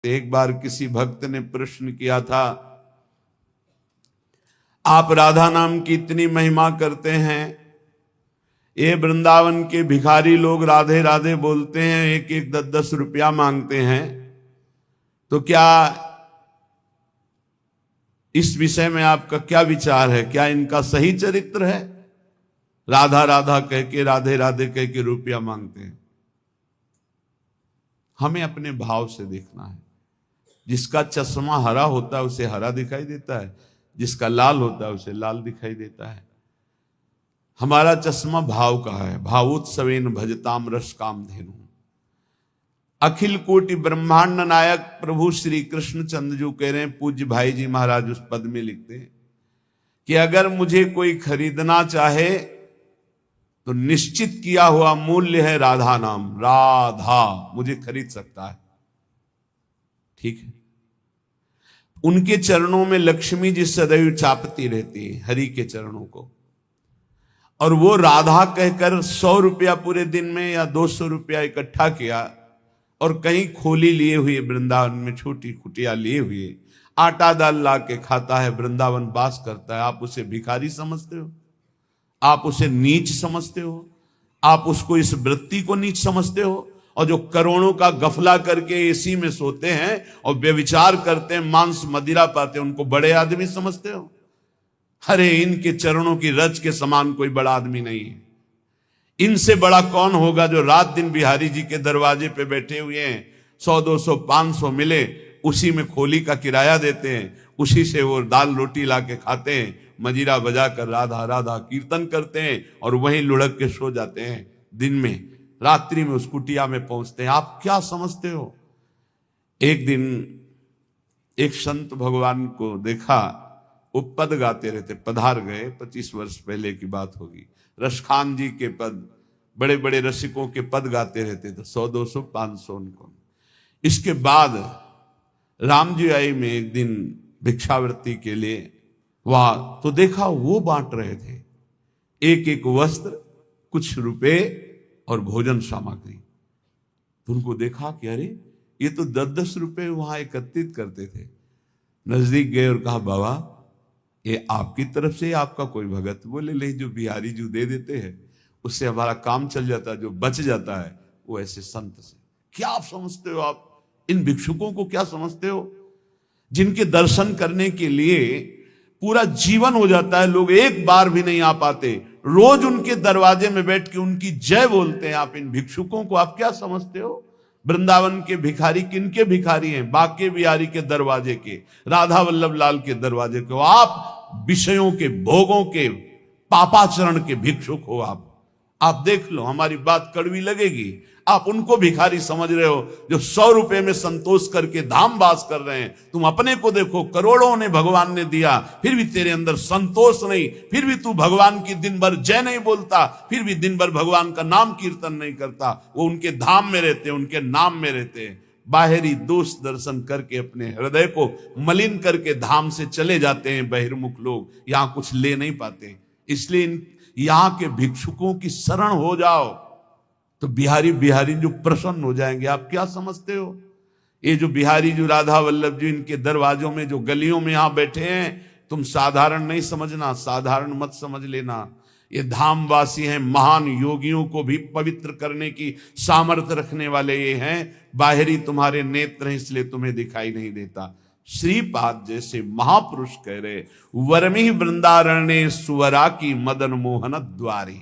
तो एक बार किसी भक्त ने प्रश्न किया था, आप राधा नाम की इतनी महिमा करते हैं, ये वृंदावन के भिखारी लोग राधे राधे बोलते हैं, एक एक 10-10 रुपया मांगते हैं, तो क्या इस विषय में आपका क्या विचार है? क्या इनका सही चरित्र है? राधा राधा कह के, राधे राधे कह के रुपया मांगते हैं। हमें अपने भाव से देखना है। जिसका चश्मा हरा होता है उसे हरा दिखाई देता है, जिसका लाल होता है उसे लाल दिखाई देता है। हमारा चश्मा भाव का है। भावोत्सवेन भजताम रस काम धेनु। अखिल कोटि ब्रह्मांड नायक प्रभु श्री कृष्ण चंद्र जो कह रहे हैं, पूज्य भाई जी महाराज उस पद में लिखते हैं कि अगर मुझे कोई खरीदना चाहे तो निश्चित किया हुआ मूल्य है राधा नाम। राधा मुझे खरीद सकता है, ठीक है। उनके चरणों में लक्ष्मी जी सदैव चापती रहती है, हरि के चरणों को। और वो राधा कहकर 100 रुपया पूरे दिन में या 200 रुपया इकट्ठा किया और कहीं खोली लिए हुए, वृंदावन में छोटी कुटिया लिए हुए आटा दाल ला के खाता है, वृंदावन वास करता है। आप उसे भिखारी समझते हो? आप उसे नीच समझते हो? आप उसको, इस वृत्ति को नीच समझते हो? और जो करोड़ों का गफला करके एसी में सोते हैं और व्यभिचार करते हैं, मांस मदिरा पाते हैं, उनको बड़े आदमी समझते हो? अरे इनके चरणों की रज के समान कोई बड़ा आदमी नहीं है। इनसे बड़ा कौन होगा जो रात दिन बिहारी जी के दरवाजे पे बैठे हुए हैं, 100 200 500 मिले उसी में खोली का किराया देते हैं, उसी से वो दाल रोटी ला के खाते हैं, मजीरा बजा कर राधा राधा कीर्तन करते हैं और वहीं लुढ़क के सो जाते हैं। दिन में रात्रि में उस कुटिया में पहुंचते हैं। आप क्या समझते हो? एक दिन एक संत भगवान को देखा, वो पद गाते रहते, पधार गए, 25 वर्ष पहले की बात होगी। रसखान जी के पद, बड़े बड़े रसिकों के पद गाते रहते थे, 100 200 500 उनको। इसके बाद राम जी आए में एक दिन भिक्षावृत्ति के लिए वहां, तो देखा वो बांट रहे थे एक एक वस्त्र, कुछ रुपए और भोजन सामग्री। तो उनको देखा कि अरे ये तो 10-10 रुपए वहां एकत्रित करते थे। नजदीक गए और कहा, बाबा ये आपकी तरफ से आपका कोई भगत? बोले नहीं, जो बिहारी जो दे देते हैं उससे हमारा काम चल जाता है, जो बच जाता है वो ऐसे संत से। क्या आप समझते हो? आप इन भिक्षुकों को क्या समझते हो, जिनके दर्शन करने के लिए पूरा जीवन हो जाता है, लोग एक बार भी नहीं आ पाते, रोज उनके दरवाजे में बैठ के उनकी जय बोलते हैं। आप इन भिक्षुकों को आप क्या समझते हो? वृंदावन के भिखारी किनके भिखारी हैं? बाके बिहारी के दरवाजे के, राधा वल्लभ लाल के दरवाजे के। आप विषयों के, भोगों के, पापाचरण के भिक्षुक हो। आप देख लो, हमारी बात कड़वी लगेगी, आप उनको भिखारी समझ रहे हो जो 100 रुपए में संतोष करके धाम वास कर रहे हैं। तुम अपने को देखो, करोड़ों ने भगवान ने दिया, फिर भी तेरे अंदर संतोष नहीं, फिर भी तू भगवान की दिन भर जय नहीं बोलता, फिर भी दिन भर भगवान का नाम कीर्तन नहीं करता। वो उनके धाम में रहते हैं, उनके नाम में रहते हैं। बाहरी दोष दर्शन करके अपने हृदय को मलिन करके धाम से चले जाते हैं बहिर्मुख लोग, यहां कुछ ले नहीं पाते। इसलिए यहां के भिक्षुकों की शरण हो जाओ तो बिहारी जो प्रसन्न हो जाएंगे। आप क्या समझते हो? ये जो बिहारी जो राधा वल्लभ जी इनके दरवाजों में, जो गलियों में यहां बैठे हैं, तुम साधारण नहीं समझना, साधारण मत समझ लेना। ये धामवासी हैं, महान योगियों को भी पवित्र करने की सामर्थ्य रखने वाले ये हैं। बाहरी तुम्हारे नेत्र हैं इसलिए तुम्हें दिखाई नहीं देता। श्रीपाद जैसे महापुरुष कह रहे, वर्मी वृंदारण्य सुवरा की मदन मोहन द्वारी।